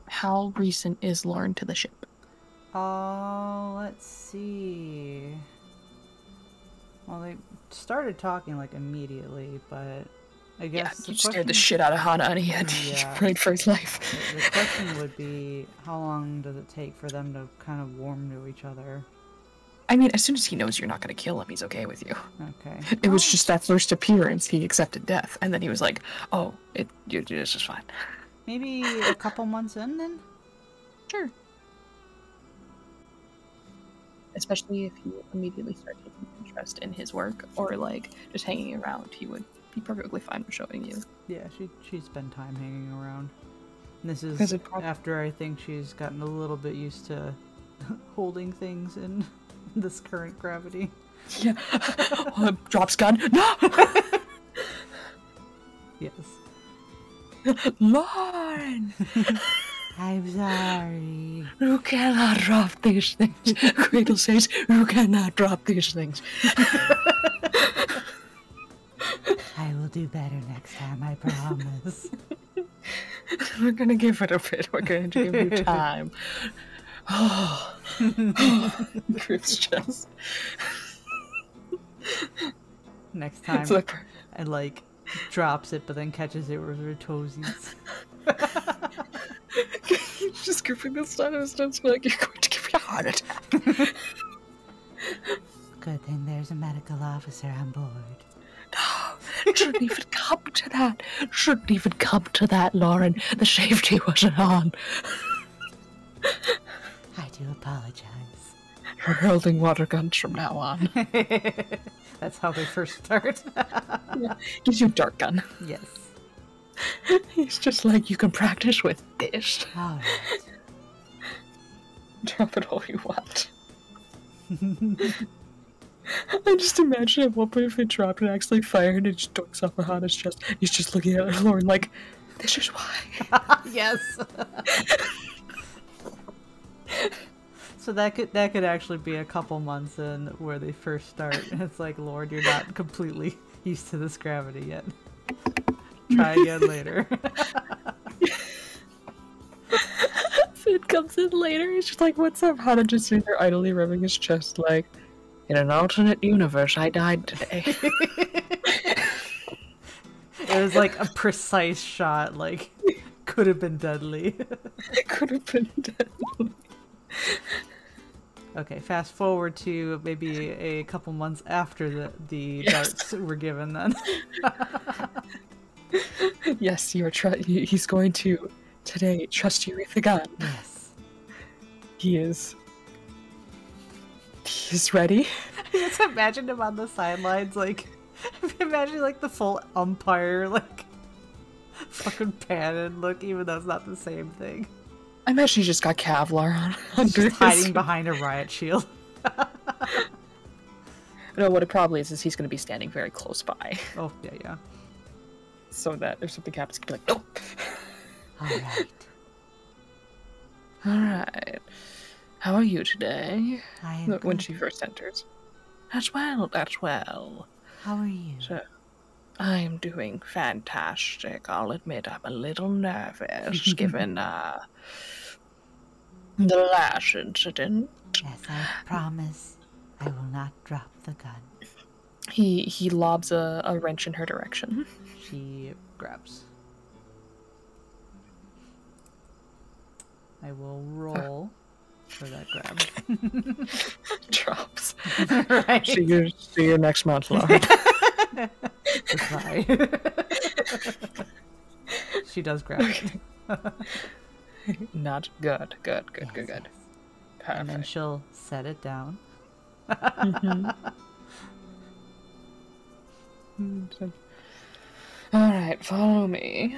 How recent is Lorne to the ship? Let's see. Well, they started talking like immediately, but I guess You the scared the question, shit out of Hana and he had to yeah, prayed for his life. the question would be, how long does it take for them to kind of warm to each other? I mean, as soon as he knows you're not going to kill him, he's okay with you. Okay. It was just that first appearance, he accepted death, and then he was like, "Oh, this is fine." Maybe a couple months in, then? Sure. Especially if you immediately start taking interest in his work, or like just hanging around, he would be perfectly fine with showing you. Yeah, she'd spend time hanging around. And this is after I think she's gotten a little bit used to holding things in this current gravity. Yeah. Drops gun. No! Yes. Lorne! I'm sorry. You cannot drop these things. Cradle says, you cannot drop these things. I will do better next time, I promise. We're gonna give it a bit. We're going to give you time. Oh. Grips chest. Next time, and like drops it, but then catches it with her toesies. He's just gripping the side of his nose like, you're going to give me a heart attack. Good thing there's a medical officer on board. No, it shouldn't even come to that. Shouldn't even come to that, Lauren. The safety wasn't on. I do apologize. You're holding water guns from now on. That's how they first start. Yeah. Gives you a dart gun. Yes. He's just like, you can practice with this. All right. Drop it all you want. I just imagine at one point if they dropped it, actually fired, and it just dunks off on his chest. He's just looking at Lauren like, this is why. Yes. So that could actually be a couple months in where they first start. It's like, Lord, you're not completely used to this gravity yet. Try again later. Finn comes in later. He's just like, what's up? Hana just sitting there idly rubbing his chest like, in an alternate universe, I died today. It was like a precise shot, like, could have been deadly. It could have been deadly. Okay, fast forward to maybe a couple months after the darts were given then. Yes, he's going to, today, trust you with the gun. Yes. He is ready. Just imagine him on the sidelines, like, imagine like the full umpire, like, fucking pan and look, even though it's not the same thing. I imagine he just got Kevlar on under just hiding behind a riot shield. No, what it probably is he's going to be standing very close by. Oh, yeah. So that if something happens, he can be like, nope. Alright. How are you today? I am When good. she first enters. That's well. How are you? So, I'm doing fantastic. I'll admit I'm a little nervous, given, the last incident. Yes, I promise I will not drop the gun. He lobs a wrench in her direction. She grabs. I will roll for that grab. Drops. Right. See you next month, Lauren. Goodbye. She does grab it. Not good. Good. Yes. Perfect. And then she'll set it down. Alright, follow me.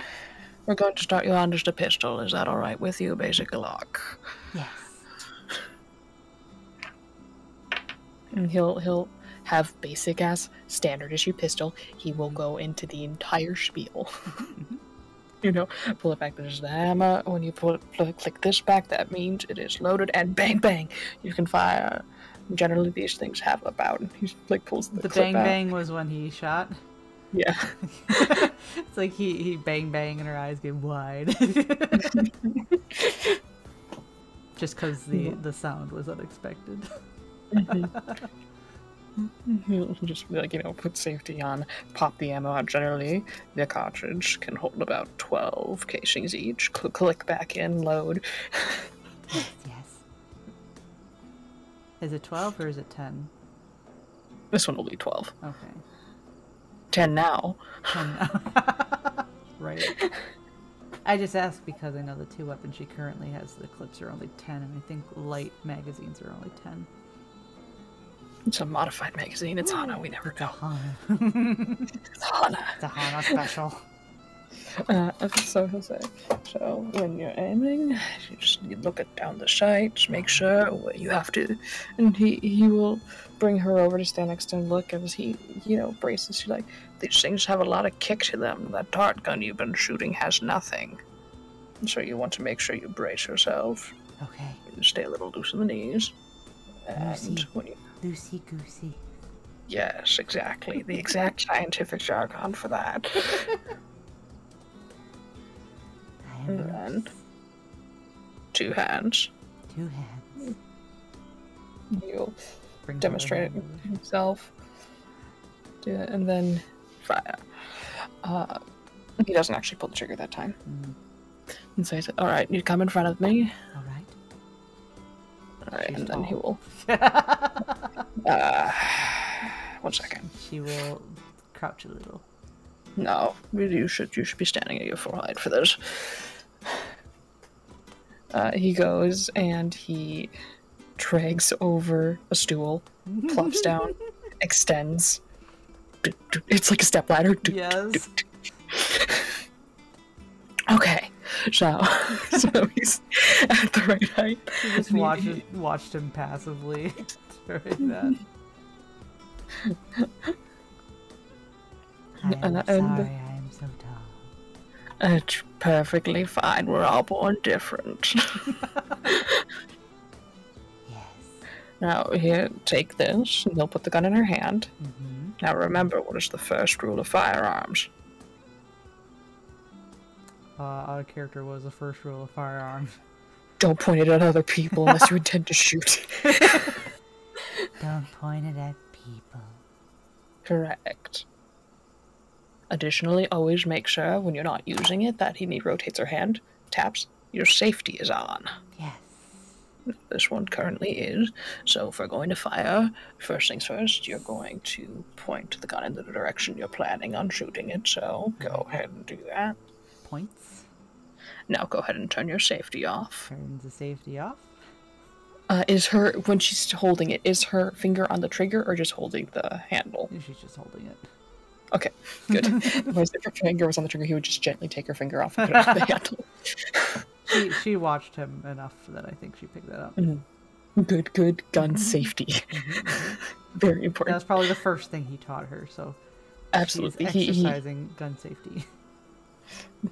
We're going to start you on just a pistol. Is that alright with you, Basic Lock? Yes. And he'll have basic ass standard issue pistol. He will go into the entire spiel. You know, pull it back, there's the hammer. When you click this back, that means it is loaded, and bang bang, you can fire. Generally, these things have about. He like pulls the clip bang out. bang was when he shot. Yeah. It's like he bang bang and her eyes get wide. Just because the sound was unexpected. He'll just be like, put safety on, pop the ammo out. Generally, the cartridge can hold about 12 casings each. Click back in, load. Yes. Is it 12 or is it 10? This one will be 12. Okay. 10 now. 10 now. Right. I just asked because I know the 2 weapons she currently has, the clips are only 10, and I think light magazines are only 10. It's a modified magazine. It's Hana. We never know. It's Hana. It's a Hana special. So he'll say, so when you're aiming, you look down the sights, make sure where you have to, and he will bring her over to stand next to him and look as he, braces. She's like, these things have a lot of kick to them. That dart gun you've been shooting has nothing. So you want to make sure you brace yourself. Okay. You stay a little loose in the knees. And when you... Loosey-goosey. Yes, exactly. The exact scientific jargon for that. And then 2 hands. 2 hands. You'll demonstrate it himself. Do it, and then fire. He doesn't actually pull the trigger that time. And so he said, alright, you come in front of me. Alright, and then he will... 1 second. She will crouch a little. No, you should be standing at your full height for this. He goes and he drags over a stool, plops down, extends. It's like a stepladder. Yes. Okay, so he's at the right height. You just watched him passively during that. I am so tall. It's perfectly fine. We're all born different. Yes. Now, here, take this, and he'll put the gun in her hand. Now, remember, what is the first rule of firearms? Out of character was the first rule of firearms. Don't point it at other people unless you intend to shoot. Don't point it at people. Correct. Additionally, always make sure when you're not using it that he rotates her hand, taps, your safety is on. Yes. This one currently is. So if we're going to fire, first things first, you're going to point the gun in the direction you're planning on shooting it. So go ahead and do that. Points. Now go ahead and turn your safety off. Turn the safety off. When she's holding it, is her finger on the trigger or just holding the handle? She's just holding it. Okay, good. If her finger was on the trigger, he would just gently take her finger off and put it on the handle. She watched him enough that I think she picked that up. Good gun safety. Very important. That's probably the first thing he taught her, so absolutely. She's exercising gun safety.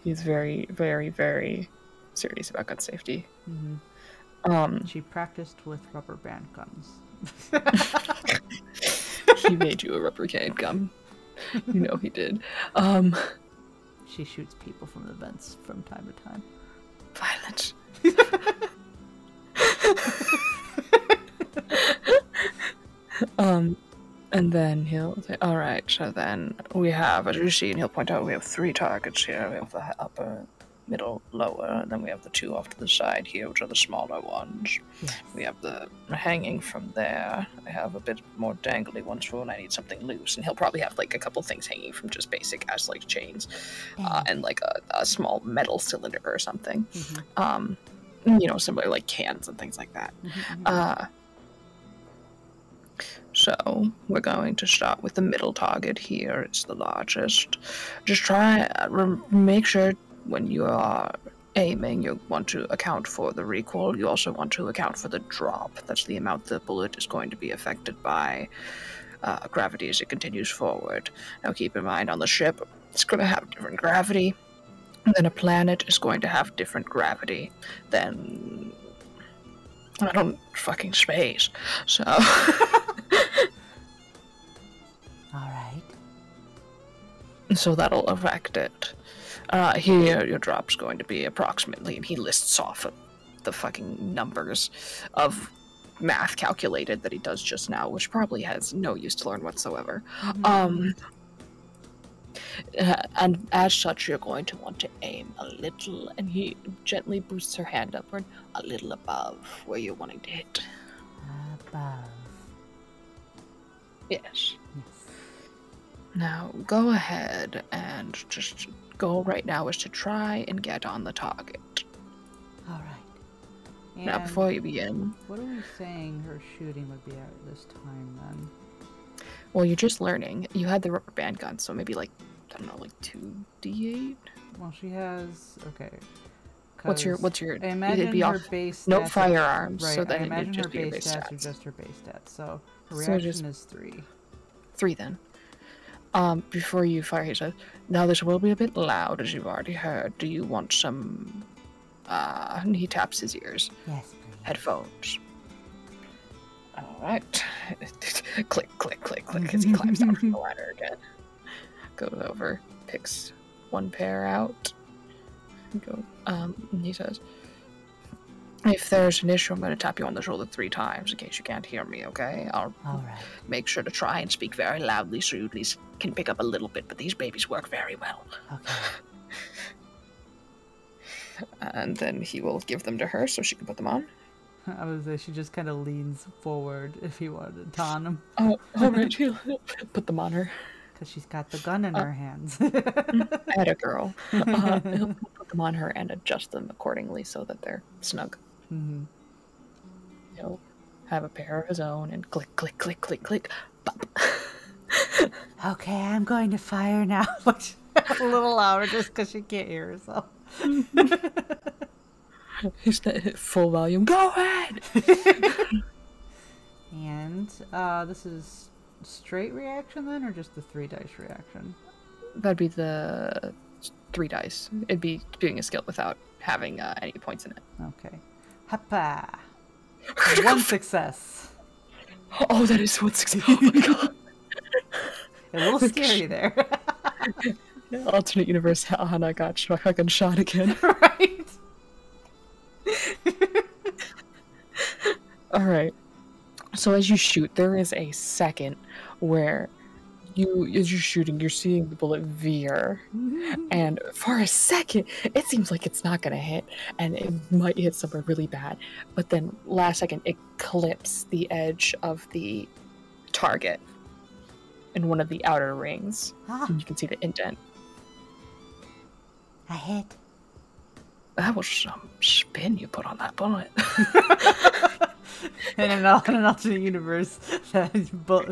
He's very, very, very serious about gun safety. She practiced with rubber band guns. He made you a rubber band gun. You know he did. She shoots people from the vents from time to time. Violence. And then he'll say, alright, so then we have, as you see, and he'll point out, we have 3 targets here. We have the upper, middle, lower, and then we have the 2 off to the side here, which are the smaller ones. Yes. We have the hanging from there. I have a bit more dangly ones for when I need something loose, and he'll probably have like a couple things hanging from just basic as like chains, and like a small metal cylinder or something. Similar like cans and things like that. So we're going to start with the middle target here. It's the largest. Just try make sure when you are aiming, you want to account for the recoil. You also want to account for the drop. That's the amount the bullet is going to be affected by gravity as it continues forward. Now keep in mind, on the ship, it's going to have different gravity. And then a planet is going to have different gravity than... I don't fucking space. So... Alright. So that'll affect it. Here, your drop's going to be approximately, and he lists off the fucking numbers of math calculated that he does just now, which probably has no use to learn whatsoever. And as such, you're going to want to aim a little, and he gently boosts her hand upward, a little above where you're wanting to hit. Above. Yes. Now, go ahead and just goal right now is to try and get on the target. All right. And now, before you begin... What are we saying her shooting would be at this time, then? Well, you're just learning. You had the rubber band gun, so maybe, like, I don't know, like 2d8? Well, she has... Okay. What's your... I imagine her base stats... No firearms, right, so then I imagine just her base stats are just her base stats, so her reaction is 3. 3, then. Before you fire, he says, now this will be a bit loud, as you've already heard. Do you want some, he taps his ears. Yes, please. Headphones. Alright. Click, click, click, click, as he climbs down from the ladder again. Goes over, picks one pair out. And he says, if there's an issue, I'm going to tap you on the shoulder 3 times in case you can't hear me, okay? All right. Make sure to try and speak very loudly so you at least can pick up a little bit, but these babies work very well. Okay. And then he will give them to her so she can put them on. I was say she just kind of leans forward if he wanted to on them. Oh, all right. She'll put them on her. Because she's got the gun in her hands. Atta girl. He'll put them on her and adjust them accordingly so that they're snug. Mm-hmm. He'll have a pair of his own and click, click, click, click, click, pop. Okay, I'm going to fire now. A little louder just because she can't hear herself. He's full volume. Go ahead! And this is straight reaction then, or just the 3 dice reaction? That'd be the 3 dice. It'd be doing a skill without having any points in it. Okay. Hoppa! 1 success. Oh, that is 1 success. Oh my god. A little scary there. Alternate universe, Hannah got fucking shot again. Right. Alright. So as you shoot, there is a second where as you're shooting, you're seeing the bullet veer. And for a second, it seems like it's not going to hit, and it might hit somewhere really bad. But then, last second, it clips the edge of the target in one of the outer rings. And you can see the indent. I hit. That was some spin you put on that bullet. In an alternate universe, that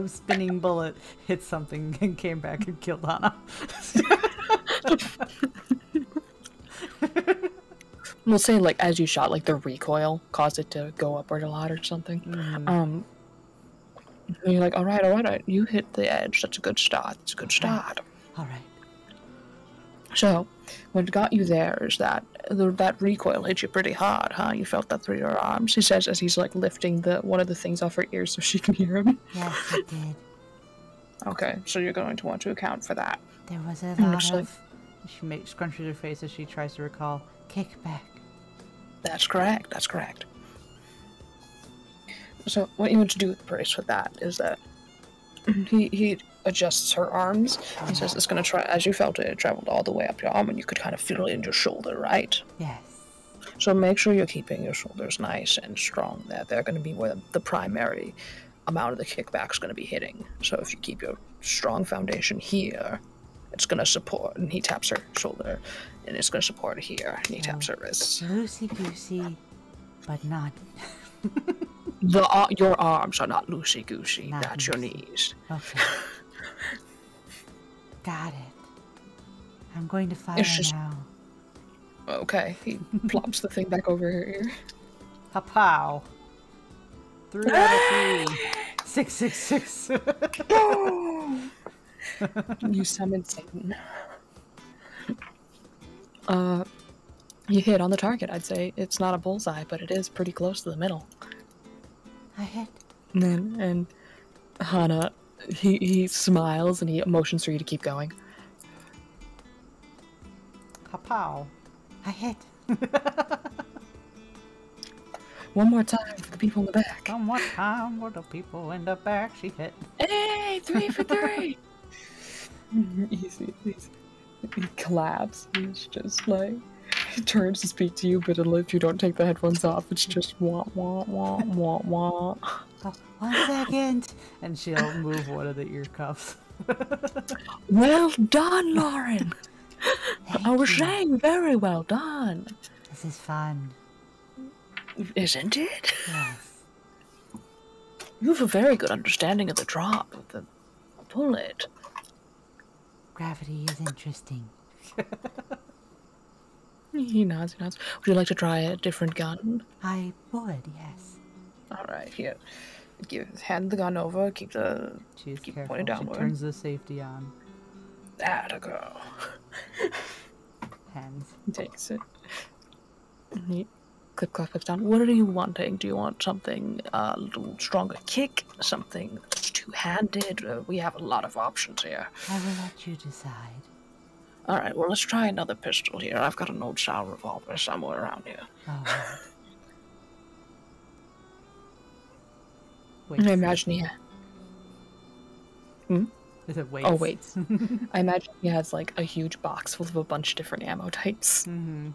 spinning bullet hit something and came back and killed Hannah. We'll say, like, as you shot, like, the recoil caused it to go upward a lot or something. And you're like, all right, you hit the edge. That's a good start. It's a good start. All right. So, what got you there is that that recoil hit you pretty hard, huh? You felt that through your arms, he says as he's, like, lifting one of the things off her ears so she can hear him. Yes, it did. Okay, so you're going to want to account for that. There was a lot of... She scrunches her face as she tries to recall kickback. That's correct, that's correct. So, what you want to do with the brace with that is that he adjusts her arms. He says it's going to try, as you felt it traveled all the way up your arm, and you could kind of feel it in your shoulder, right? Yes. So make sure you're keeping your shoulders nice and strong there. They're going to be where the primary amount of the kickback is going to be hitting. So if you keep your strong foundation here, it's going to support, and he taps her shoulder, and it's going to support here, and he taps her wrist. Loosey-goosey, but not... Your arms are not loosey-goosey. That's your knees. Okay. Got it. I'm going to fire now. Okay. He plops the thing back over her ear. Ha-pow. 3 out of 3. 666. You summon Satan. You hit on the target, I'd say. It's not a bullseye, but it is pretty close to the middle. I hit. And Hannah, he smiles and he motions for you to keep going. pow. I hit. One more time for the people in the back. One more time for the people in the back. She hit. Hey, 3 for 3. Easy. He claps. He's just like, he turns to speak to you, but if you don't take the headphones off, it's just wah wah wah wah wah. Oh, 1 second, and she'll move one of the ear cuffs. Well done, Lauren. Thank I was you. saying, very well done. This is fun. Isn't it? Yes. You have a very good understanding of the drop of the bullet. Gravity is interesting. He nods. Would you like to try a different gun? I would, yes. All right, here. Hand the gun over. Keep She's careful. pointed downward. She turns the safety on. That a girl. Hands. He takes it. He clips down. What are you wanting? Do you want something a little stronger kick? Something two-handed? We have a lot of options here. I will let you decide. All right, well, let's try another pistol here. I've got an old-style revolver somewhere around here. Oh. Wait. I imagine he... Is it weights? Oh, wait. I imagine he has, like, a huge box full of a bunch of different ammo types. Mm-hmm.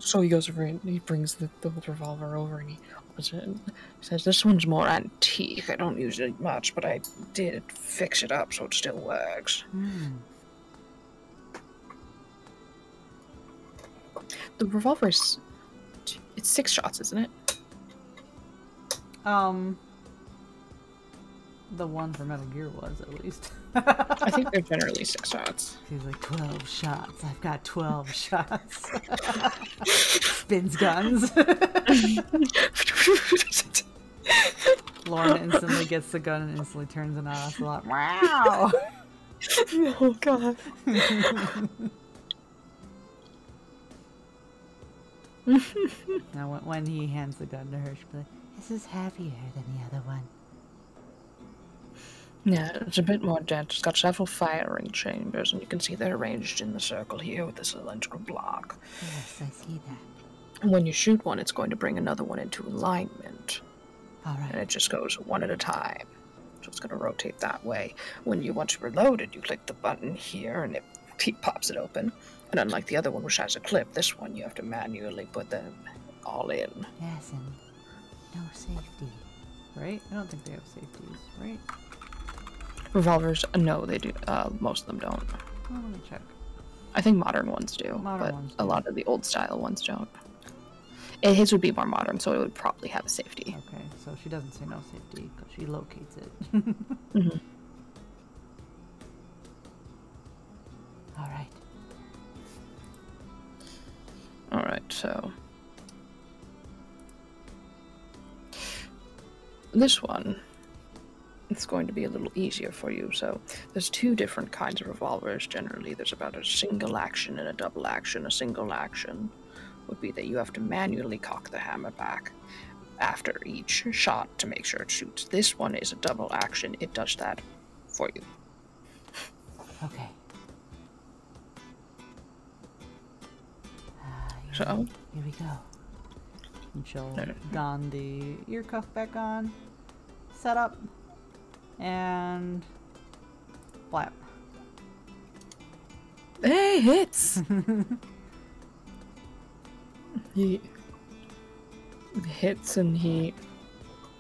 So he goes over and he brings the revolver over and he opens it and says, "This one's more antique. I don't use it much, but I did fix it up so it still works." The revolver's... It's 6 shots, isn't it? The one for Metal Gear was, at least. I think they're generally 6 shots. He's like, 12 shots. I've got 12 shots. Spins guns. Lorne instantly gets the gun and instantly turns an ocelot. Wow! Oh, God. Now, when he hands the gun to her, she'll be like, "This is heavier than the other one." Yeah, it's a bit more dense. It's got several firing chambers, and you can see they're arranged in the circle here with the cylindrical block. Yes, I see that. And when you shoot one, it's going to bring another one into alignment. Alright. And it just goes one at a time. So it's going to rotate that way. Once you reload it, you click the button here, and it pops it open. And unlike the other one, which has a clip, this one you have to manually put them all in. Yes, and no safety. Right? I don't think they have safeties, right? Revolvers, no, they do. Most of them don't. Well, let me check. I think modern ones do, but a lot of the old style ones don't. His would be more modern, so it would probably have a safety. Okay, so she doesn't say no safety because she locates it. Mm-hmm. Alright. Alright, so... This one, it's going to be a little easier for you. So there's 2 different kinds of revolvers generally. There's about a single action and a double action. A single action would be that you have to manually cock the hammer back after each shot to make sure it shoots. This one is a double action. It does that for you. Okay. So here we go. And she'll don the ear cuff back on, set up, and flap. Hey, hits! He hits and he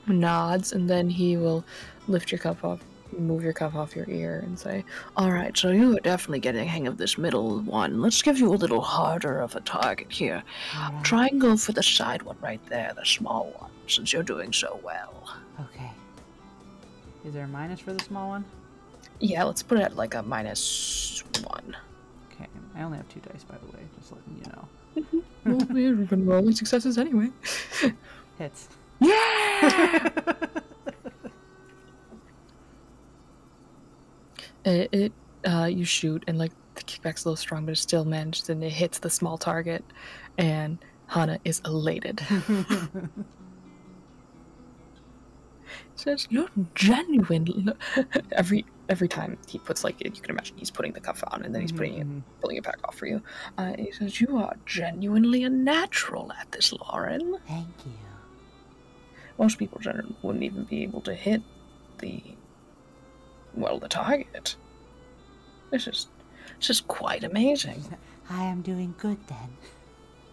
nods, and then he will lift your cuff off, move your cuff off your ear, and say, "Alright, so you are definitely getting the hang of this middle one. Let's give you a little harder of a target here. Right. Try and go for the side one right there, the small one, since you're doing so well." Okay. Is there a minus for the small one? Yeah, let's put it at like a -1. Okay. I only have 2 dice, by the way, just letting you know. Well, we've been rolling successes anyway. Hits. Yeah! You shoot, and like the kickback's a little strong, but it still manages, and it hits the small target, and Hana is elated. says, "You're genuine." Every time he puts, like, you can imagine he's putting the cuff on and then he's pulling it back off for you. He says, "You are genuinely a natural at this, Lauren." Thank you. Most people wouldn't even be able to hit the target. This is quite amazing. I am doing good then.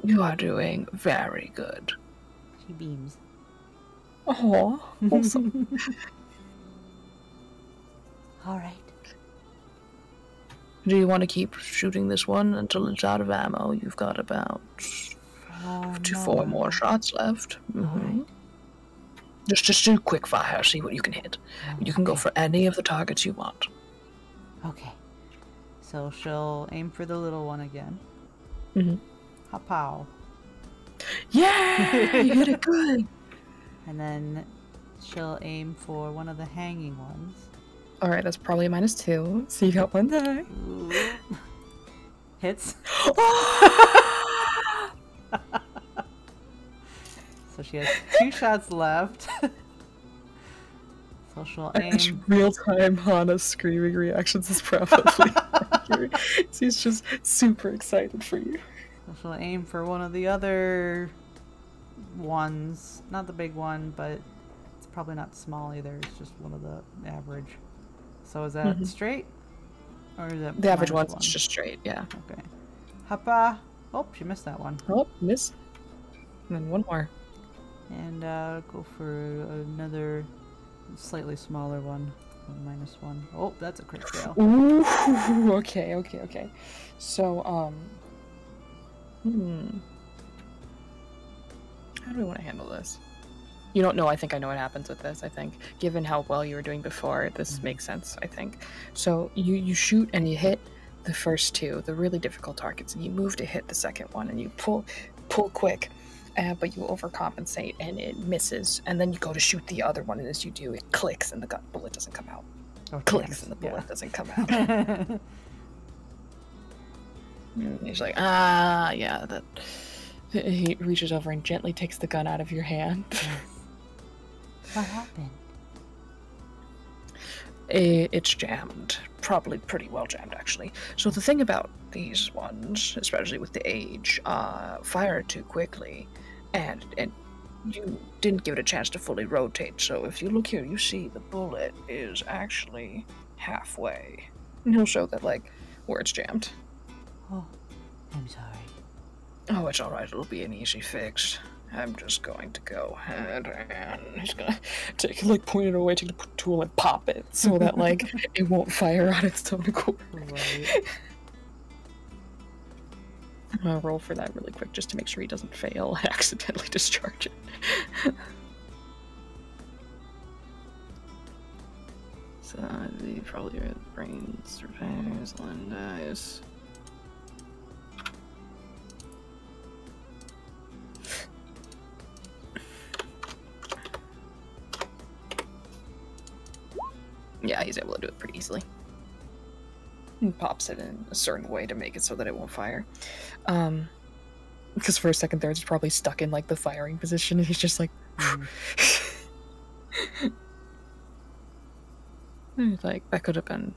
You are doing very good. She beams. Oh, awesome. All right. Do you want to keep shooting this one until it's out of ammo? You've got about 4 more shots left. Right. Just do quick fire, see what you can hit. You can go for any of the targets you want. Okay. So she'll aim for the little one again. Ha-pow. Yeah, you hit it good. And then she'll aim for one of the hanging ones. All right, that's probably a -2. So you got one die. Hits. So she has 2 shots left. So she'll aim. Real-time Hana screaming reactions is probably accurate. She's just super excited for you. So she'll aim for one of the other ones. Not the big one, but it's probably not small either. It's just one of the average. So is that straight? Or is that the average one's one? just straight, yeah. Okay. Hoppa! Oh, she missed that one. Oh, miss. And then one more. And go for another slightly smaller one. -1. Oh, that's a crit fail. Ooh, okay. So, how do we want to handle this? You don't know. I think I know what happens with this. I think, given how well you were doing before, this makes sense. I think. So you shoot and you hit the first 2, the really difficult targets, and you move to hit the second one, and you pull quick, but you overcompensate and it misses, and then you go to shoot the other one, and as you do, it clicks and the bullet doesn't come out. Clicks and the bullet doesn't come out. And he's like, yeah, that. He reaches over and gently takes the gun out of your hand. What happened? It's jammed. Probably pretty well jammed, actually. So the thing about these ones, especially with the age, fire too quickly, and you didn't give it a chance to fully rotate. So if you look here, you see the bullet is actually halfway. And he'll show that, like, where it's jammed. Oh, I'm sorry. Oh, it's alright. It'll be an easy fix. I'm just going to go ahead and he's gonna point it away, take the tool and pop it so that, like, it won't fire on its own accord. Right. I'm gonna roll for that really quick just to make sure he doesn't fail and accidentally discharge it. So, the probably your brains repairs, one dies. Yeah, he's able to do it pretty easily. He pops it in a certain way to make it so that it won't fire. Because for a second there, it's probably stuck in, like, the firing position, and he's just like... Like, that could have been...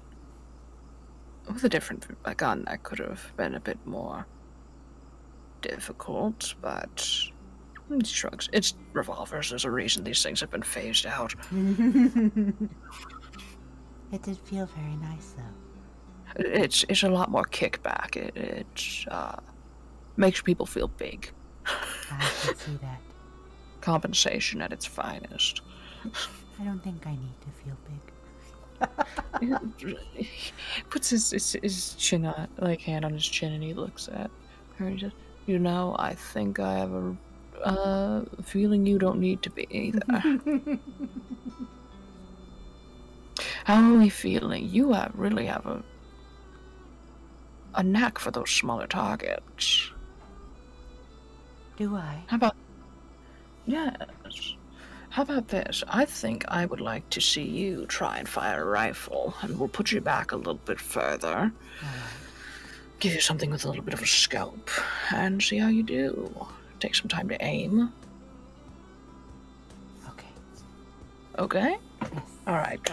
With a different gun, that could have been a bit more difficult, but... He shrugs. It's revolvers. There's a reason these things have been phased out. It did feel very nice, though. It's a lot more kickback. It makes people feel big. I can see that. Compensation at its finest. I don't think I need to feel big. He puts his chin on, like, hand on his chin, and he looks at her and he says, "You know, I think I have a feeling you don't need to be either." How are we feeling? You really have a knack for those smaller targets. Do I? How about... Yes. How about this? I think I would like to see you try and fire a rifle, and we'll put you back a little bit further. Give you something with a little bit of a scope, and see how you do. Take some time to aim. Okay. Okay? Yes. Alright,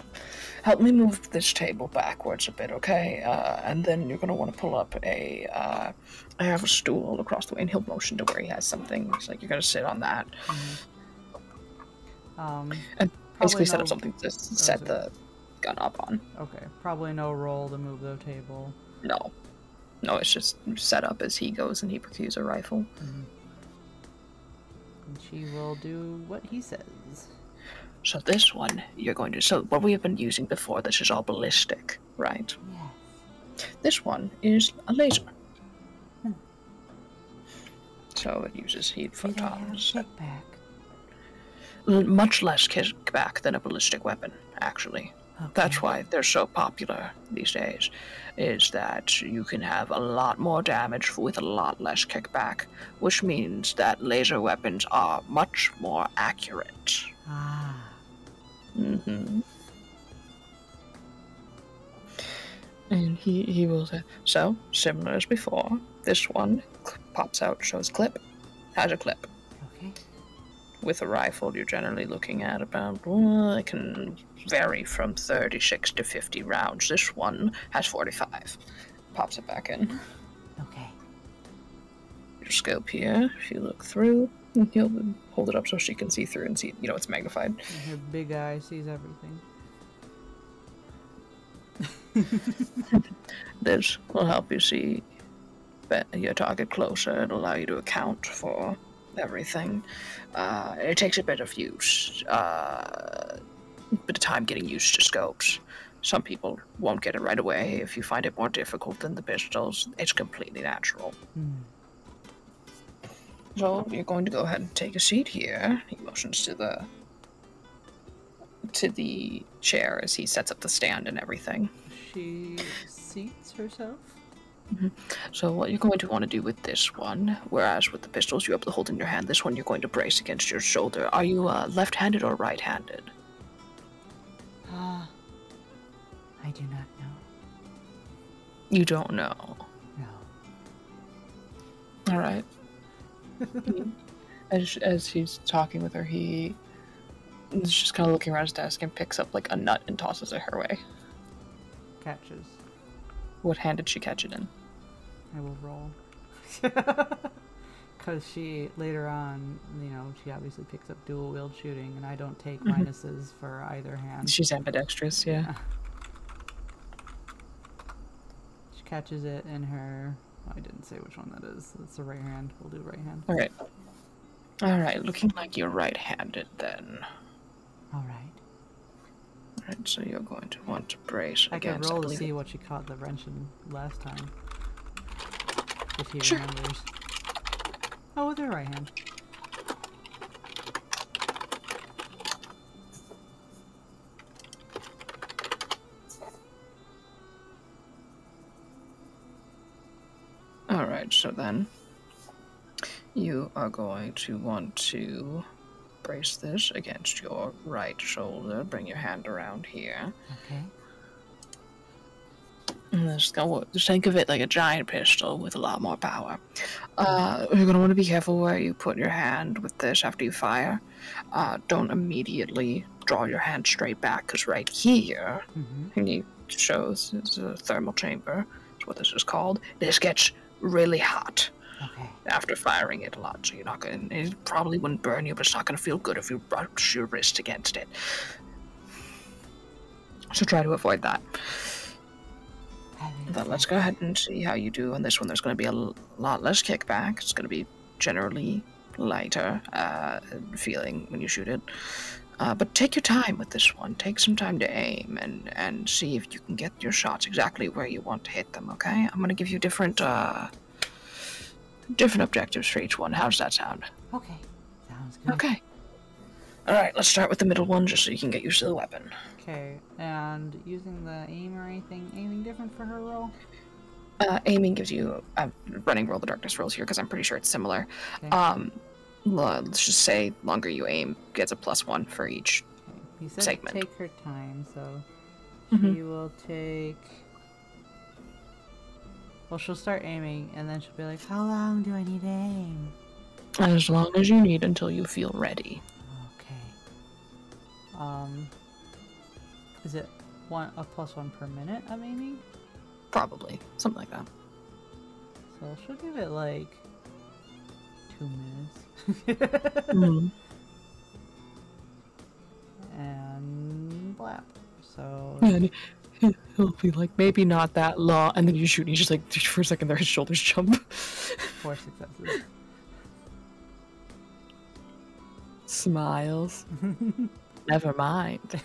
help me move this table backwards a bit, okay? And then you're gonna want to pull up I have a stool across the way, and he'll motion to where he has something. It's like you're gonna sit on that. And basically set up something to set the gun up on. Okay, probably no roll to move the table. No. No, it's just set up as he goes and he procures a rifle. And she will do what he says. So this one, you're going to... So what we have been using before, this is all ballistic, right? Yes. This one is a laser. So it uses heat Do they have photons. kickback? Much less kickback than a ballistic weapon, actually. Okay. That's why they're so popular these days, is that you can have a lot more damage with a lot less kickback, which means that laser weapons are much more accurate. Ah. Mm-hmm. And he will say, so, similar as before, this one pops out, shows clip, has a clip. Okay. With a rifle, you're generally looking at about, it can vary from 36 to 50 rounds. This one has 45. Pops it back in. Okay. Your scope here, if you look through, you'll hold it up so she can see through and see, it's magnified. And her big eye sees everything. This will help you see your target closer. It'll allow you to account for everything. It takes a bit of use, bit of time getting used to scopes. Some people won't get it right away. If you find it more difficult than the pistols, it's completely natural. So you're going to go ahead and take a seat here. He motions to the chair as he sets up the stand and everything. She seats herself. So what you're going to want to do with this one, whereas with the pistols you're able to hold in your hand, this one you're going to brace against your shoulder. Are you left-handed or right-handed? I do not know. You don't know. No. All right. As he's talking with her, he is just kind of looking around his desk and picks up like a nut and tosses it her way. Catches. What hand did she catch it in? I will roll. Because she, later on, she obviously picks up dual-wield shooting, and I don't take minuses for either hand. She's ambidextrous, yeah. She catches it in her... I didn't say which one that is. That's the right hand. We'll do right hand. All right. All right, looking like you're right-handed then. All right. All right, so you're going to want to brace I against... could roll to see what she caught the wrench in last time. If he Sure. remembers. Oh, with her right hand. Alright, so then you are going to want to brace this against your right shoulder. Bring your hand around here. Okay. And just think of it like a giant pistol with a lot more power. You're going to want to be careful where you put your hand with this after you fire. Don't immediately draw your hand straight back, because right here, and he shows it's a thermal chamber, is what this is called. This gets really hot. Okay. After firing it a lot, so you're not going to... It probably wouldn't burn you, but it's not going to feel good if you brush your wrist against it. So try to avoid that. But let's go ahead and see how you do on this one. There's going to be a lot less kickback. It's going to be generally lighter feeling when you shoot it. But take your time with this one. Take some time to aim and see if you can get your shots exactly where you want to hit them, okay? I'm going to give you different objectives for each one. How does that sound? Okay. Sounds good. Okay. Alright, let's start with the middle one just so you can get used to the weapon. Okay, and using the aim or anything different for her roll? Aiming gives you a running roll the darkness rolls here because I'm pretty sure it's similar. Okay. Let's just say longer you aim gets a +1 for each Okay. He said segment. take her time, so Mhm. she will take... Well, she'll start aiming, and then she'll be like, How long do I need to aim? As long as you need until you feel ready. Okay. Is it a +1 per minute I'm aiming? Probably. Something like that. So she'll give it like 2 minutes. Mm. And blap. So And he'll be like, maybe not that long, and then you shoot, and he's just like, for a second there, his shoulders jump. 4 successes. Smiles. Never mind.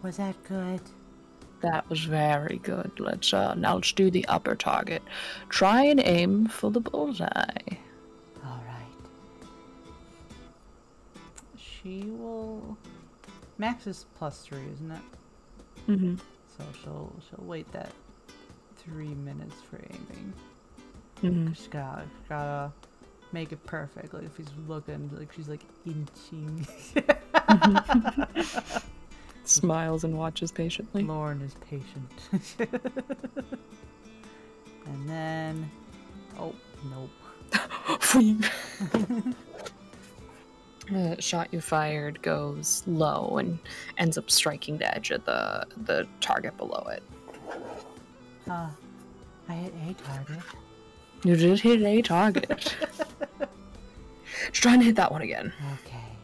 Was that good? That was very good. Now let's do the upper target. Try and aim for the bullseye. All right. She will. Max is +3, isn't it? Mm-hmm. So she'll wait that 3 minutes for aiming. Mm-hmm. She's gotta make it perfect. Like if he's looking, like she's like inching. Smiles and watches patiently. Lorne is patient. And then, oh nope. The shot you fired goes low and ends up striking the edge of the target below it. I hit a target. You did hit a target. Just trying to hit that one again. Okay.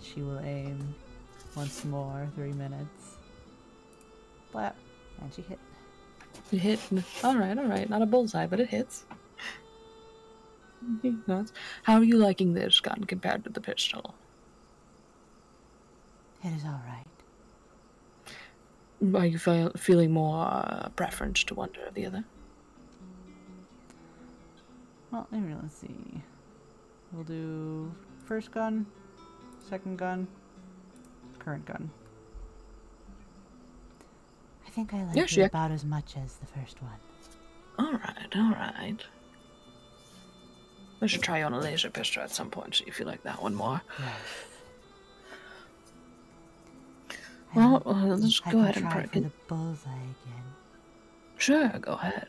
She will aim once more. 3 minutes. Blap, and she hit. You hit. All right. Not a bullseye, but it hits. How are you liking this gun compared to the pistol? It is all right. Are you feeling more preference to one or the other? Well, let's see. We'll do first gun, second gun, current gun. I think I like Yeah, it about as much as the first one. All right. I should try you on a laser pistol at some point, see if you like that one more. Yes. Well, let's go ahead and try for the bullseye again. Sure, go ahead.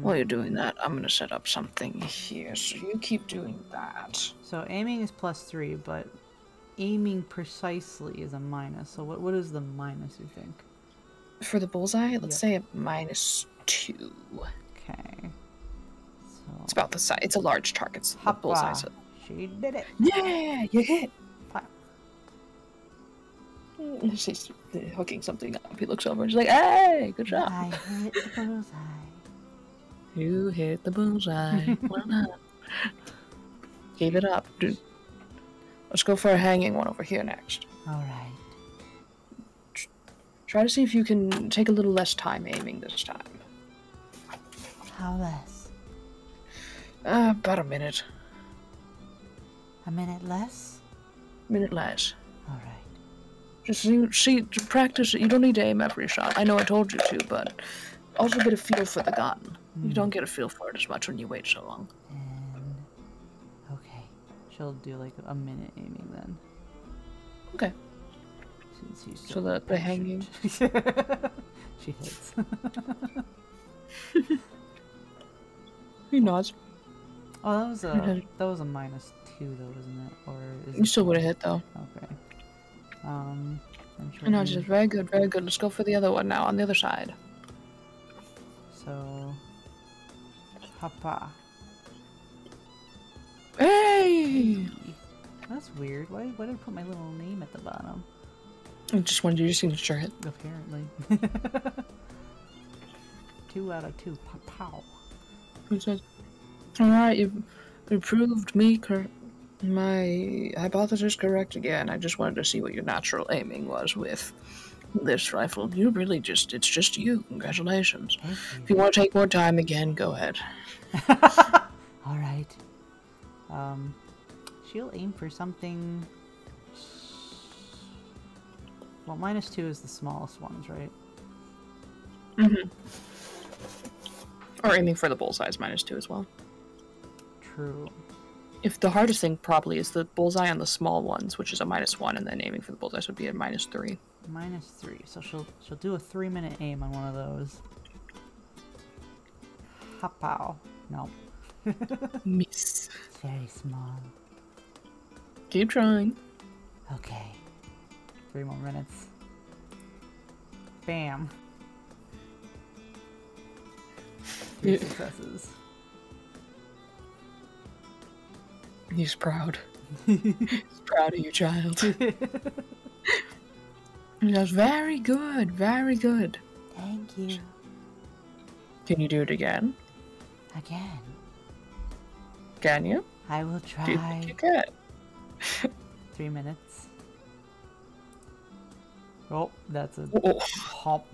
While you're doing that, I'm going to set up something here, so you keep doing that. So aiming is +3, but aiming precisely is a minus. So what is the minus, you think? For the bullseye, let's say a -2. Okay. So It's about the size. It's a large target, so the bullseye's she did it. Yeah, you hit. Fine. She's hooking something up. He looks over and she's like, hey, good job. I hit the bullseye. You hit the bullseye. Why not? Keep it up, dude. Let's go for a hanging one over here next. All right. Try to see if you can take a little less time aiming this time. How less? About a minute. A minute less? Minute less. All right. Just see, practice it. You don't need to aim every shot. I know I told you to, but also get a feel for the gun. You don't get a feel for it as much when you wait so long. And okay. She'll do like a minute aiming then. Okay. Since he's So the hanging. She hits. He nods. Oh, that was a -2 though, wasn't it? Or is You still would have hit though. Okay. I'm sure. No, just very good, very good. Let's go for the other one now on the other side. So, Papa. Hey! That's weird. Why did I put my little name at the bottom? I just wanted your signature hit. Apparently. 2 out of 2. Pow. He says, alright, you've proved my hypothesis correct again. I just wanted to see what your natural aiming was with this rifle. You really it's just you. Congratulations. thank If you want to take more time again, go ahead. All right. She'll aim for something. Well, -2 is the smallest ones, right? Mm-hmm. Or aiming for the bullseye is -2 as well. True. If the hardest thing probably is the bullseye on the small ones, which is a -1, and then aiming for the bullseye would be a -3. -3. So she'll do a 3-minute aim on one of those. Hapow. No. Miss. It's very small. Keep trying. Okay. 3 more minutes. Bam. 3 Yeah. successes. He's proud. He's proud of you, child. He goes, very good, very good. Thank you. Can you do it again? Again. Can you? I will Do you think you try. can? 3 minutes. Oh, that's a Oh. hop.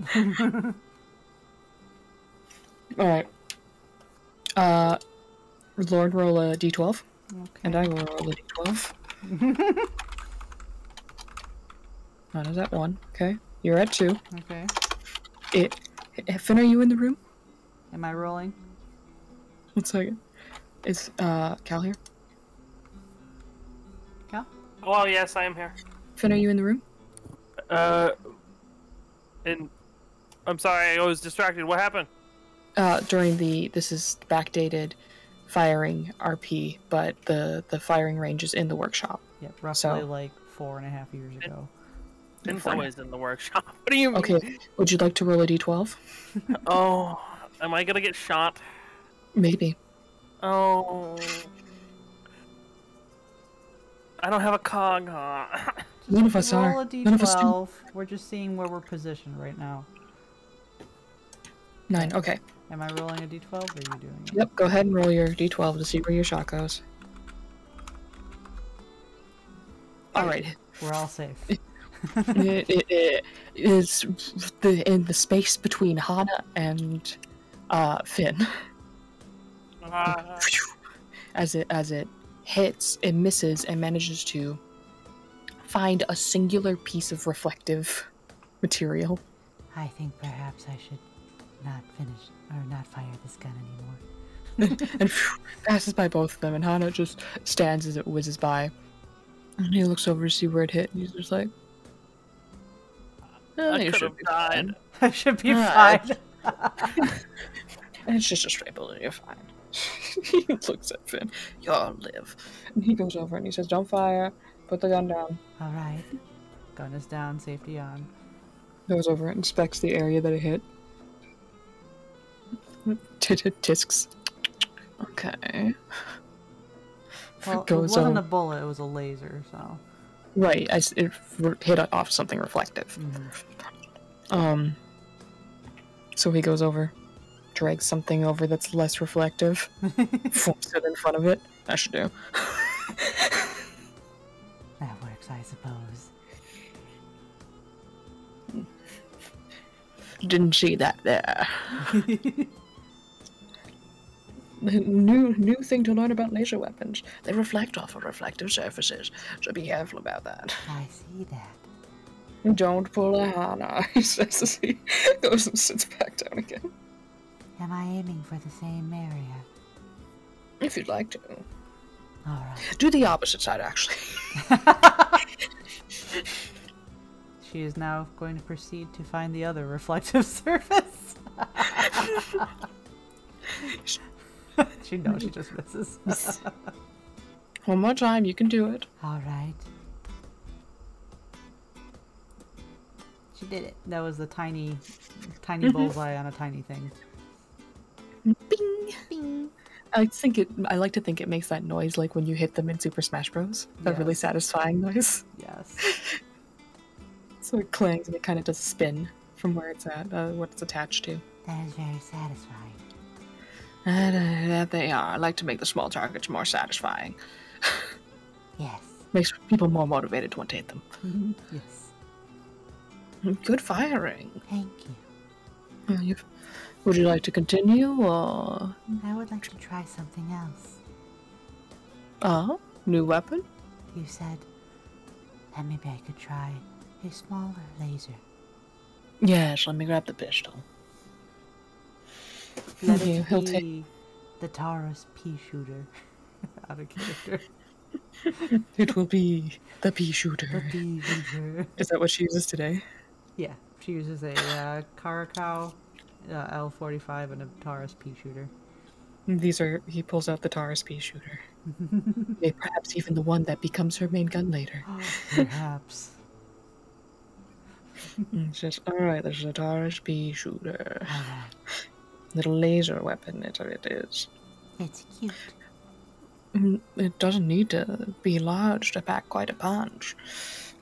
Alright. Lorne, roll a d12. And I will roll a d12. What is that? 1. Okay. You're at 2. Okay. Finn, are you in the room? Am I rolling? 1 second. Is Cal here? Cal? Oh, yes, I am here. Finn, are you in the room? And I'm sorry, I was distracted. What happened? During this is backdated firing RP, but the firing range is in the workshop. Yep, roughly So- like 4.5 years ago. Finn's always in the workshop. What do you mean? Okay, would you like to roll a d12? Oh, am I gonna get shot? Maybe. Oh. I don't have a cog, huh? None of us Roll are. a None of us do. d12. We're just seeing where we're positioned right now. 9, okay. Am I rolling a d12 or are you doing it? Yep, go ahead and roll your d12 to see where your shot goes. Alright. We're all safe. It is in the space between Hana and Finn. As it hits, it misses and manages to find a singular piece of reflective material. I think perhaps I should not finish or not fire this gun anymore. And passes by both of them, and Hana just stands as it whizzes by. And he looks over to see where it hit, and he's just like, I you could should have be died. fine. I should be Ah, fine. And it's just a stray bullet, you're fine. He looks at Finn, you'll live. And he goes over and he says, don't fire, put the gun down. All right. Gun is down, safety on. Goes over and inspects the area that it hit. Tisks. Okay. Well, it Goes wasn't over. a bullet, it was a laser, so. Right, it hit off something reflective. So he goes over, drags something over that's less reflective, flips it in front of it. I should do. That works, I suppose. Didn't see that there. New thing to learn about laser weapons. They reflect off of reflective surfaces, so be careful about that. I see that. Don't pull a Hana, he says as he goes and sits back down again. Am I aiming for the same area? If you'd like to. All right. Do the opposite side, actually. She is now going to proceed to find the other reflective surface. She knows she just misses. One more time, you can do it. All right. She did it. That was the tiny bullseye on a tiny thing. Bing! Bing! I like to think it makes that noise like when you hit them in Super Smash Bros. That really Yes. satisfying noise. Yes. So it clangs and it kind of does a spin from where it's at, what it's attached to. That is very satisfying. That they are. I like to make the small targets more satisfying. Yes. Makes people more motivated to want to hit them. Yes. Good firing. Thank you. Would you like to continue, or... I would like to try something else. New weapon? You said that maybe I could try a smaller laser. Yes, let me grab the pistol. Let Okay, it he'll be the Taurus pea shooter. Out of character. It will be the pea The shooter. pea shooter. Is that what she uses today? Yeah, she uses a Caracal L45 and a Taurus pea shooter. He pulls out the Taurus pea shooter. Maybe perhaps even the one that becomes her main gun later. Perhaps. It's just, alright, there's a Taurus pea shooter. Alright. Little laser weapon, it is. It's cute. It doesn't need to be large to pack quite a punch.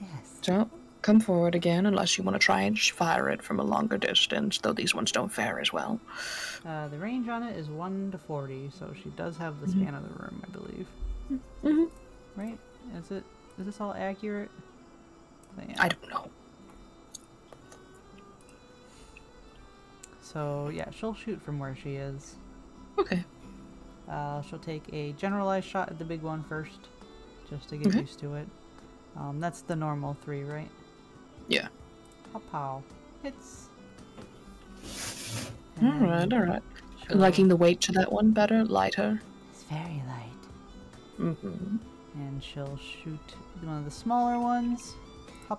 Yes. So, come forward again unless you want to try and just fire it from a longer distance, though these ones don't fare as well. The range on it is 1 to 40, so she does have the span of the room, I believe. Mm-hmm. Right? Is this all accurate? I don't know. So, yeah, she'll shoot from where she is. Okay. She'll take a generalized shot at the big one first, just to get used to it. That's the normal 3, right? Yeah. Pow. Hits. Alright. Liking the weight to that one better? Lighter? It's very light. Mm-hmm. And she'll shoot one of the smaller ones.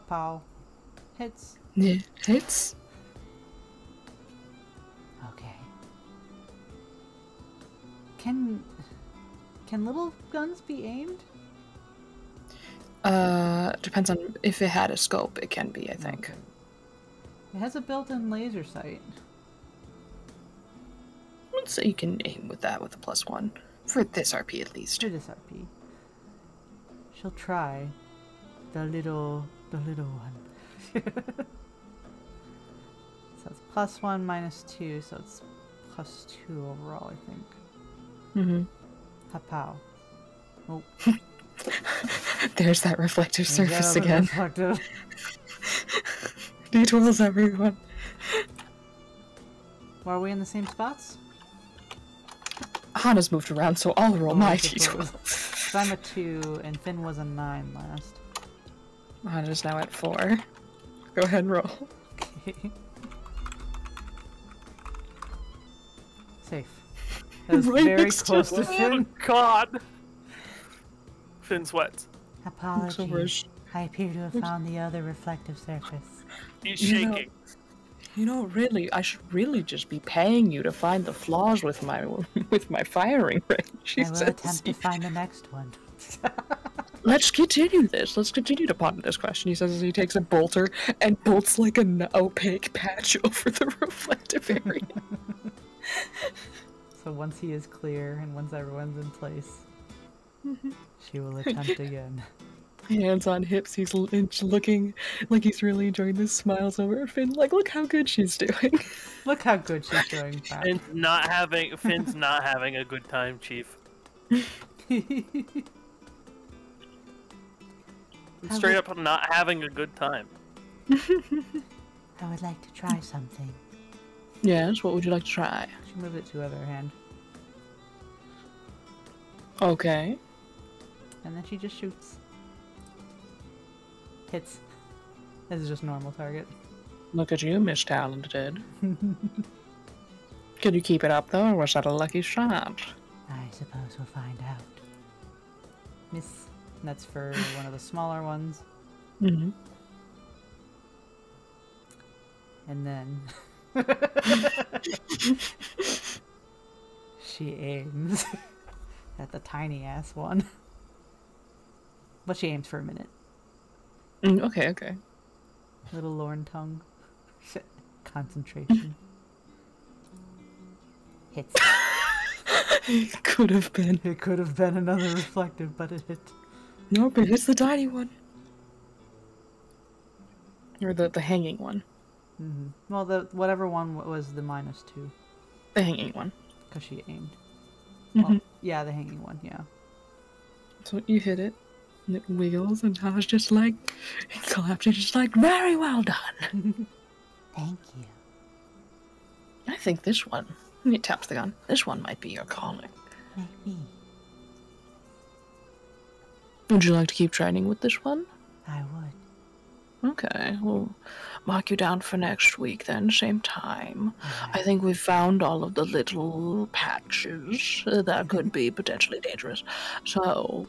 Pow. Hits. Yeah, hits. Okay. Can little guns be aimed? Depends on if it had a scope, it can be, I think. Okay. It has a built-in laser sight. Let's say you can aim with that with a +1. For this RP at least. For this RP. She'll try the little one. So it's +1 -2, so it's +2 overall, I think. Mm-hmm. Pow. Oh. There's that reflective surface again. Reflective. D12s, everyone. Well, are we in the same spots? Hana's moved around, so I'll roll my D12. So I'm a 2, and Finn was a 9 last. Hana's now at 4. Go ahead and roll. Okay. Safe. That was Right very next to close to it. Finn. Oh God! Finn sweats. Apologies. I appear to have found the other reflective surface. He's You know- shaking. You know, really, I should really just be paying you to find the flaws with my firing range. I will attempt to find the next one. Let's continue this. Let's continue to ponder this question. He says as he takes a bolter and bolts like an opaque patch over the reflective area. So once he is clear and once everyone's in place, she will attempt again. Hands on hips, he's looking like he's really enjoying this. Smiles over at Finn, like, look how good she's doing. Look how good she's doing, Pat. Finn's not having a good time, Chief. Straight up not having a good time. I would like to try something. Yes, what would you like to try? She moved it to her other hand. Okay. And then she just shoots. Hits. This is just normal target. Look at you, Miss Talented. Can you keep it up, though, or was that a lucky shot? I suppose we'll find out. Miss. And that's for one of the smaller ones. Mm-hmm. And then she aims at the tiny ass one. But she aims for a minute. Okay. Little Lorne tongue. Concentration. Hits. It could have been. It could have been another reflective, but it hit. Nope, it hits the tiny one. Or the hanging one. Well, the whatever one was the -2. The hanging one. Because she aimed. Mm-hmm. Well, yeah, the hanging one, yeah. So you hit it, and it wiggles, and I was just like, it collapsed, and just like, very well done. Thank you. I think this one, and he taps the gun, this one might be your calling. Maybe. Would you like to keep training with this one? I would. Okay, we'll mark you down for next week then, same time. Alright. I think we've found all of the little patches that could be potentially dangerous. So,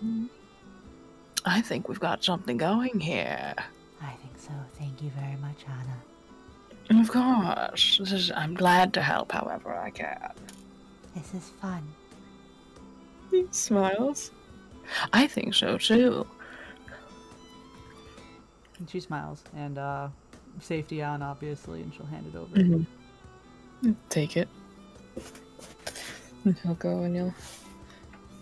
I think we've got something going here. I think so. Thank you very much, Anna. Of course. I'm glad to help however I can. This is fun. He smiles. I think so too. And she smiles, and safety on, obviously, and she'll hand it over. Mm-hmm. Take it. And he'll go and you'll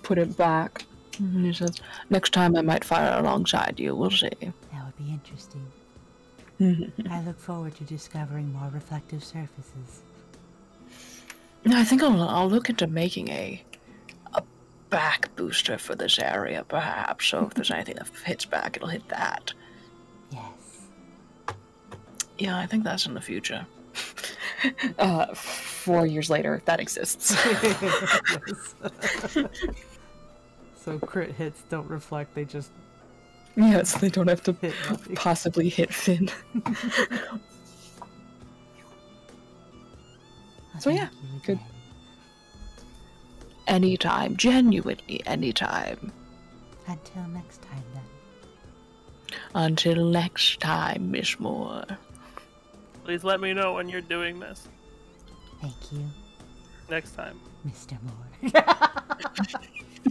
put it back. And he says, next time I might fire alongside you, we'll see. That would be interesting. Mm-hmm. I look forward to discovering more reflective surfaces. I think I'll look into making a back booster for this area, perhaps. So if there's anything that hits back, it'll hit that. Yes. Yeah, I think that's in the future. 4 years later, that exists. Yes. So crit hits don't reflect, they just Yes, they don't have to hit nothing. possibly hit Finn. So yeah, Thank you good. again. Anytime, genuinely anytime. Until next time, then. Until next time, Miss Moore. Please let me know when you're doing this Thank you, next time. Mr. Moore.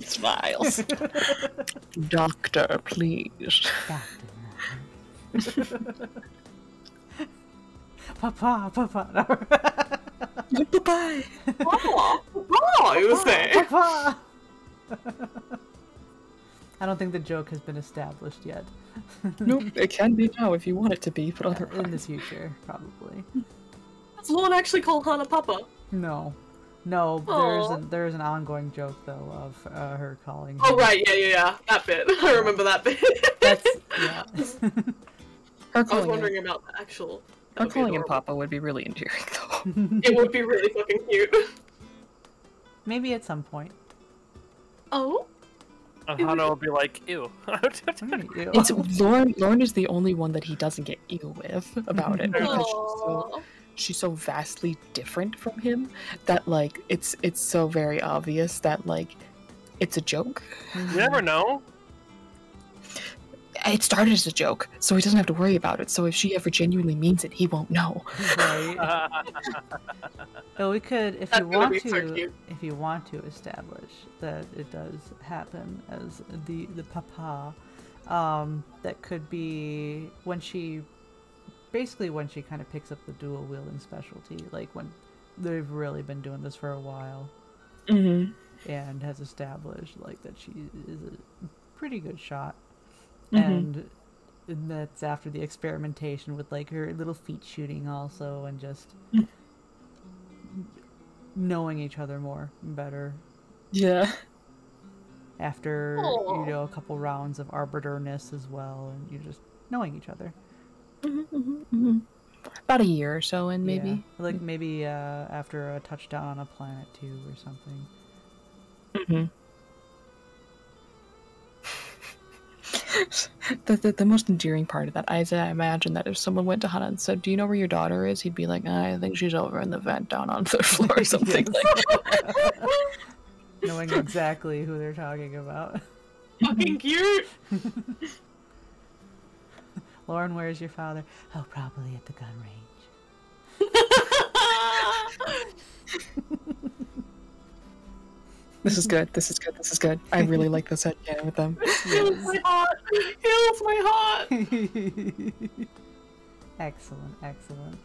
Smiles. Doctor, please. Dr. Moore. Papa. Bye-bye. Oh, you say. Papa. I don't think the joke has been established yet. Nope, it can be now if you want it to be, but In the otherwise. future, probably. Does Lorne actually call Hana Papa? No, Aw. there's an ongoing joke though of her calling. Oh, him. right, yeah. That bit. I remember that bit. That's yeah. Her I was calling, wondering about the actual. that her would be calling him adorable. Papa would be really endearing, though. It would be really fucking cute. Maybe at some point. Oh? And Hana will be like, ew. Ew. It's Lorne is the only one that he doesn't get ew with about it because Aww. she's so vastly different from him that like it's so very obvious that like it's a joke. You never know. It started as a joke, so he doesn't have to worry about it. So if she ever genuinely means it, he won't know. Right. Well, we could, if That's you gonna want be so to, cute. if you want to establish that it does happen as the papa, that could be when she kind of picks up the dual wielding specialty, like when they've really been doing this for a while Mm-hmm. and has established like that she is a pretty good shot, Mhm. and that's after the experimentation with like her little feet shooting also, and just knowing each other more and better Yeah. after Aw. a couple rounds of arbiterness as well, and you're just knowing each other. About a year or so in, maybe. Yeah. Like maybe after a touchdown on a planet too or something. Mm-hmm. The most endearing part of that, I imagine that if someone went to Hana and said, "Do you know where your daughter is?" he'd be like, "I think she's over in the vent down on the third floor," or something like that. Knowing exactly who they're talking about. Fucking cute. Lauren, where's your father? Oh, probably at the gun range. This is good. This is good. This is good. I really like this idea with them. Heals my heart. Heals my heart. Excellent, excellent.